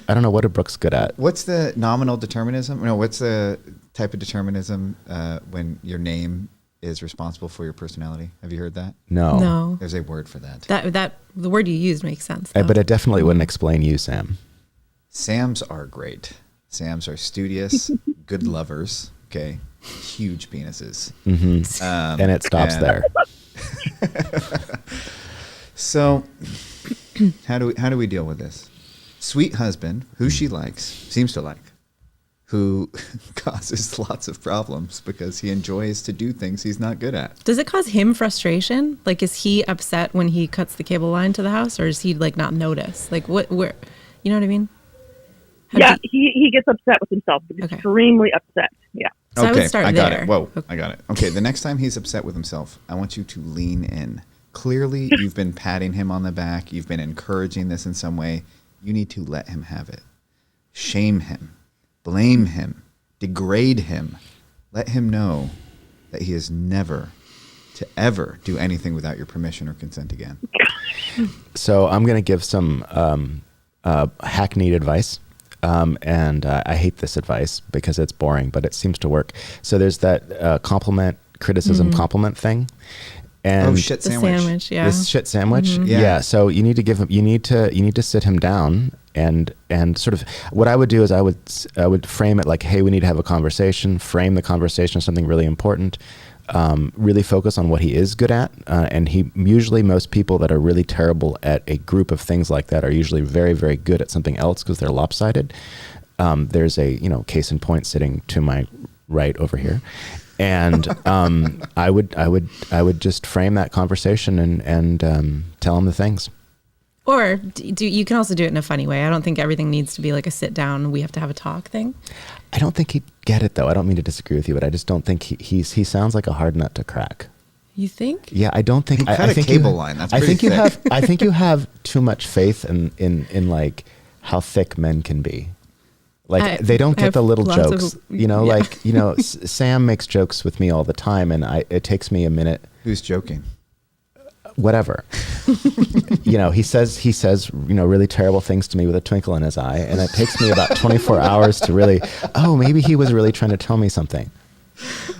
I don't know what are Brooks good at. What's the nominal determinism? No, what's the type of determinism when your name is responsible for your personality? Have you heard that? No. There's a word for that. That the word you used makes sense. But it definitely wouldn't explain you, Sam. Sams are great. Sams are studious, good lovers. Okay, huge penises. Mm-hmm. And it stops there. So, how do we deal with this? Sweet husband, who she seems to like, who causes lots of problems because he enjoys to do things he's not good at. Does it cause him frustration? Like, is he upset when he cuts the cable line to the house, or does he like not notice? Like, where, you know what I mean? He gets upset with himself. Extremely upset. Yeah. So I would start I got there. it. Whoa, okay. I got it. Okay, the next time he's upset with himself, I want you to lean in. Clearly, you've been patting him on the back. You've been encouraging this in some way. You need to let him have it. Shame him. Blame him. Degrade him. Let him know that he is never to ever do anything without your permission or consent again. So I'm going to give some hackneyed advice. And I hate this advice because it's boring, but it seems to work. So there's that compliment, criticism, compliment thing. And shit The sandwich. sandwich, yeah. this shit sandwich. Yeah. Yeah. So you need to give him, you need to sit him down and sort of what I would do is I would frame it like, hey, we need to have a conversation, frame the conversation as something really important, really focus on what he is good at. And most people that are really terrible at a group of things like that are usually very, very good at something else because they're lopsided. There's a, case in point sitting to my right over here. And I would just frame that conversation and tell him the things. Or you can also do it in a funny way. I don't think everything needs to be like a sit down, we have to have a talk thing. I don't think he'd get it though. I don't mean to disagree with you, but I just don't think he sounds like a hard nut to crack. You think? Yeah, I don't think. Cut a cable line. That's I pretty think you thick. have. I think you have too much faith in like how thick men can be. Like they don't I get have the little lots of- jokes. yeah. Sam makes jokes with me all the time, and it takes me a minute. Who's joking? Whatever. He says really terrible things to me with a twinkle in his eye, and it takes me about 24 hours to really. Oh, maybe he was really trying to tell me something.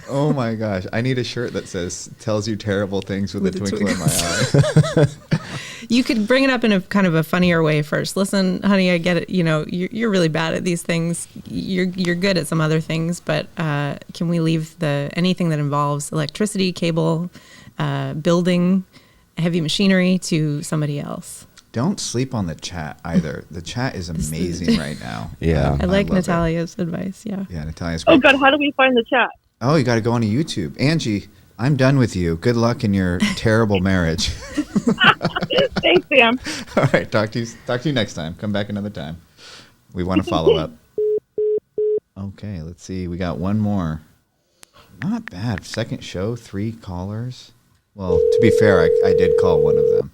Oh my gosh. I need a shirt that says, tells you terrible things with a twinkle in my eye. You could bring it up in a kind of a funnier way first. Listen, honey, I get it. You're really bad at these things. You're good at some other things, but can we leave anything that involves electricity, cable, building, heavy machinery to somebody else? Don't sleep on the chat either. The chat is amazing right now. Yeah. I like love it. Natalia's advice. Yeah. Yeah, Natalia's Oh great. God, how do we find the chat? Oh, you got to go onto YouTube. Angie, I'm done with you. Good luck in your terrible marriage. Thanks, Sam. All right, talk to you next time. Come back another time. We want to follow up. Okay, let's see. We got one more. Not bad. Second show, 3 callers. Well, to be fair, I did call one of them.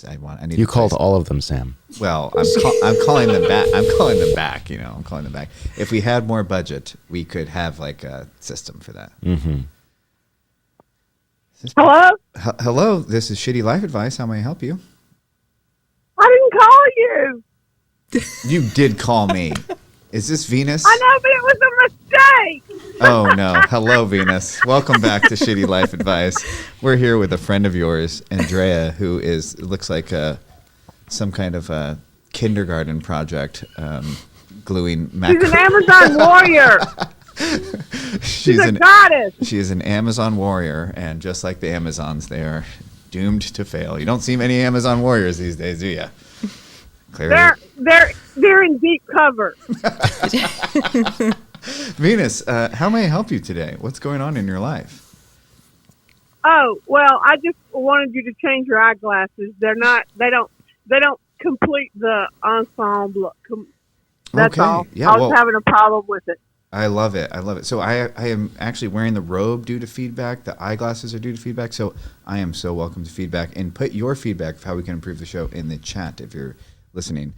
I need. You called all of them, Sam. Well, I'm calling them back. I'm calling them back. I'm calling them back. If we had more budget, we could have like a system for that. Mm-hmm. Hello? Hello, this is Shitty Life Advice. How may I help you? I didn't call you. You did call me. Is this Venus? I know, but it was a mistake. Oh, no. Hello, Venus. Welcome back to Shitty Life Advice. We're here with a friend of yours, Andrea, who looks like some kind of a kindergarten project, gluing She's an Amazon warrior. She's a goddess. She is an Amazon warrior, and just like the Amazons, they are doomed to fail. You don't see many Amazon warriors these days, do you? Clearly. They're in deep cover. Venus, how may I help you today? What's going on in your life? Oh, well, I just wanted you to change your eyeglasses. They don't complete the ensemble. That's Okay. all. Yeah, I was having a problem with it. I love it. I love it. So I am actually wearing the robe due to feedback. The eyeglasses are due to feedback. So I am so welcome to feedback. And put your feedback of how we can improve the show in the chat if you're listening.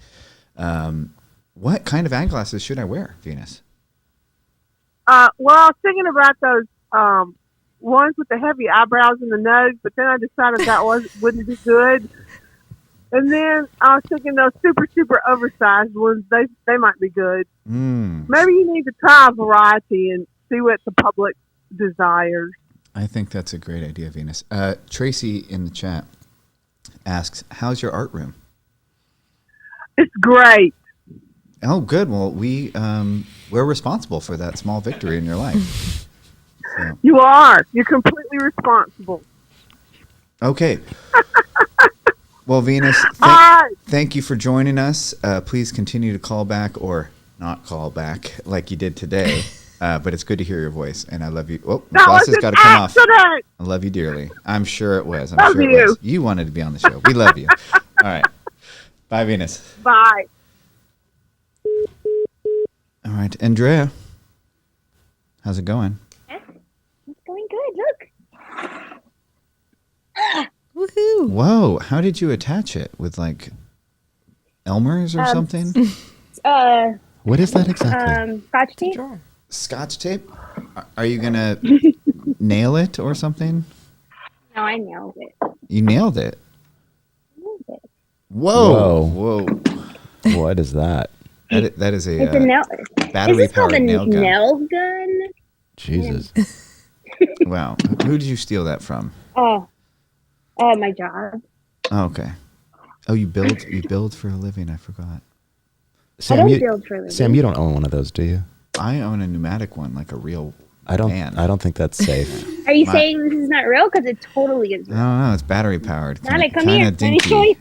What kind of eyeglasses should I wear, Venus? Well, I was thinking about those ones with the heavy eyebrows and the nose, but then I decided that wouldn't be good. And then I was thinking those super, super oversized ones, they might be good. Maybe you need to try a variety and see what the public desires. I think that's a great idea, Venus. Tracy in the chat asks, how's your art room? It's great. Oh, good. Well, we're responsible for that small victory in your life. So. You are. You're completely responsible. Okay. Well, Venus, thank you for joining us. Please continue to call back or not call back like you did today. But it's good to hear your voice, and I love you. Oh, my glasses got to come off. I love you dearly. I'm sure it was. I'm sure it was. You wanted to be on the show. We love you. All right. Bye, Venus. Bye. All right, Andrea. How's it going? It's going good. Look. Woohoo. Whoa, how did you attach it? With like Elmer's or something? What is that exactly? Scotch tape. Scotch tape? Are you going to nail it or something? No, I nailed it. You nailed it. Whoa. Whoa. What is that? That is It's a nail. battery Is this called a powered nail gun. nail gun? Jesus. Wow. Who did you steal that from? Oh, my job. Oh, okay. Oh, you build for a living. I forgot. I don't build for a living. Sam, you don't own one of those, do you? I own a pneumatic one, like a real I don't. man. I don't think that's safe. Are you saying this is not real? Because it totally is I real. don't know. It's battery powered. Nana, come here. Let me show you.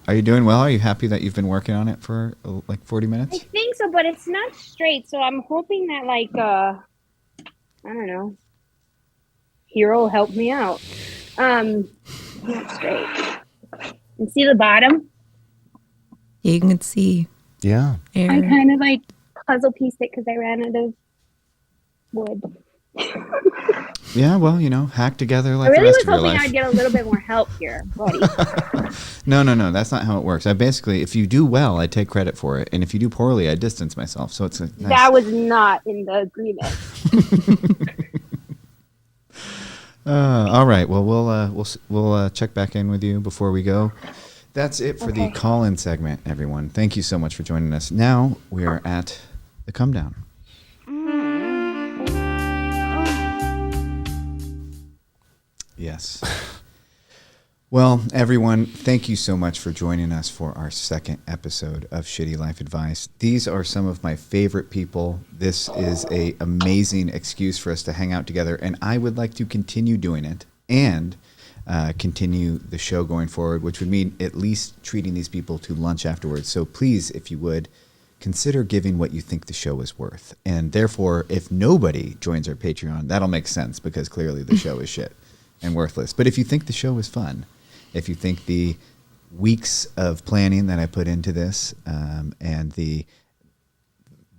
Are you doing well? Are you happy that you've been working on it for like 40 minutes? I think so, but it's not straight. So I'm hoping that, like, I don't know, Hero helped me out. Not straight. You see the bottom? Yeah, you can see Yeah. air. I kind of like puzzle pieced it because I ran out of wood. Yeah, well, hack together like I really the rest was of your hoping life. I'd get a little bit more help here, buddy. No, that's not how it works. I basically, if you do well, I take credit for it, and if you do poorly, I distance myself. So it's a nice. That was not in the agreement. All right. Well, we'll check back in with you before we go. That's it for the Okay. call-in segment, everyone. Thank you so much for joining us. Now we are at the come down. Yes. Well, everyone, thank you so much for joining us for our second episode of Shitty Life Advice. These are some of my favorite people. This is an amazing excuse for us to hang out together, and I would like to continue doing it and continue the show going forward, which would mean at least treating these people to lunch afterwards. So please, if you would, consider giving what you think the show is worth. And therefore, if nobody joins our Patreon, that'll make sense because clearly the show is shit and worthless. But if you think the show is fun, if you think the weeks of planning that I put into this and the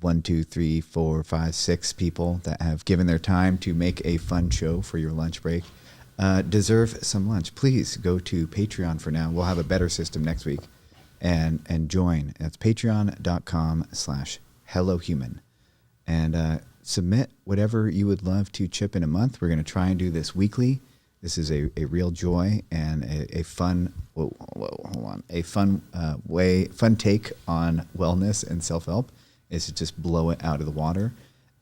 1, 2, 3, 4, 5, 6 people that have given their time to make a fun show for your lunch break deserve some lunch, please go to Patreon for now. We'll have a better system next week and join. That's patreon.com/hellohuman. And submit whatever you would love to chip in a month. We're going to try and do this weekly. This is a real joy and a fun, a fun fun take on wellness and self-help is to just blow it out of the water.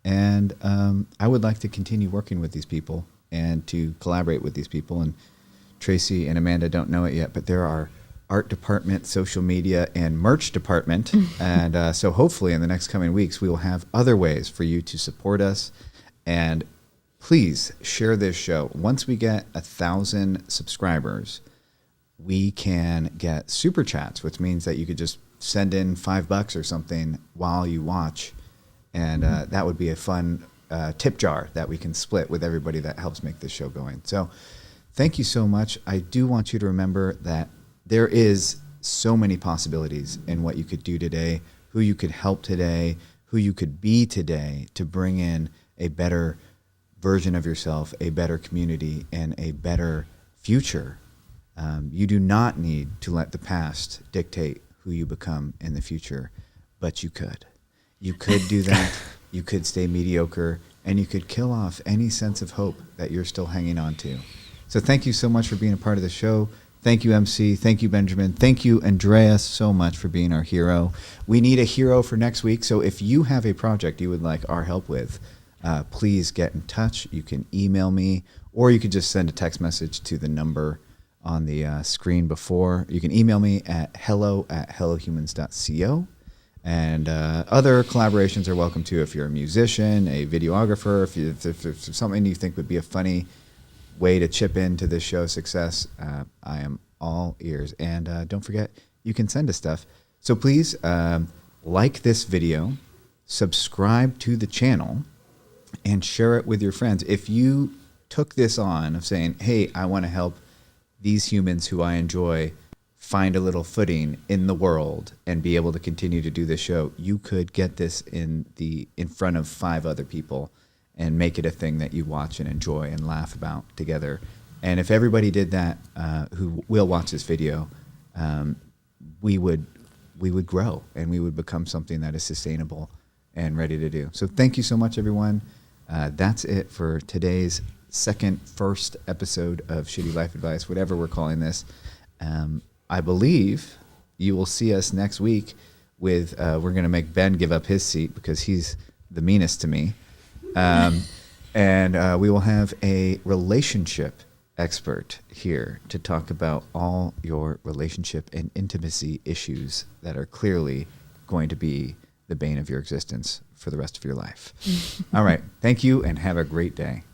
And I would like to continue working with these people and to collaborate with these people. And Tracy and Amanda don't know it yet, but there are art department, social media, and merch department. And so hopefully in the next coming weeks, we will have other ways for you to support us. And please share this show. Once we get 1,000 subscribers, we can get super chats, which means that you could just send in $5 or something while you watch. And that would be a fun tip jar that we can split with everybody that helps make this show going. So thank you so much. I do want you to remember that there is so many possibilities in what you could do today, who you could help today, who you could be today to bring in a better version of yourself, a better community, and a better future. You do not need to let the past dictate who you become in the future, but you could. You could do that. You could stay mediocre, and you could kill off any sense of hope that you're still hanging on to. So thank you so much for being a part of the show. Thank you, MC. Thank you, Benjamin. Thank you, Andrea, so much for being our hero. We need a hero for next week, so if you have a project you would like our help with, please get in touch. You can email me, or you could just send a text message to the number on the screen before. You can email me at hello@hellohumans.co. And other collaborations are welcome too. If you're a musician, a videographer, if there's something you think would be a funny way to chip into this show's success, I am all ears. And don't forget, you can send us stuff. So please like this video, subscribe to the channel, and share it with your friends. If you took this on of saying, hey, I want to help these humans who I enjoy find a little footing in the world and be able to continue to do this show, you could get this in front of 5 other people and make it a thing that you watch and enjoy and laugh about together. And if everybody did that, who will watch this video, we would grow and we would become something that is sustainable and ready to do. So thank you so much, everyone. That's it for today's first episode of Shitty Life Advice, whatever we're calling this. I believe you will see us next week with, we're going to make Ben give up his seat because he's the meanest to me. And we will have a relationship expert here to talk about all your relationship and intimacy issues that are clearly going to be the bane of your existence for the rest of your life. All right. Thank you and have a great day.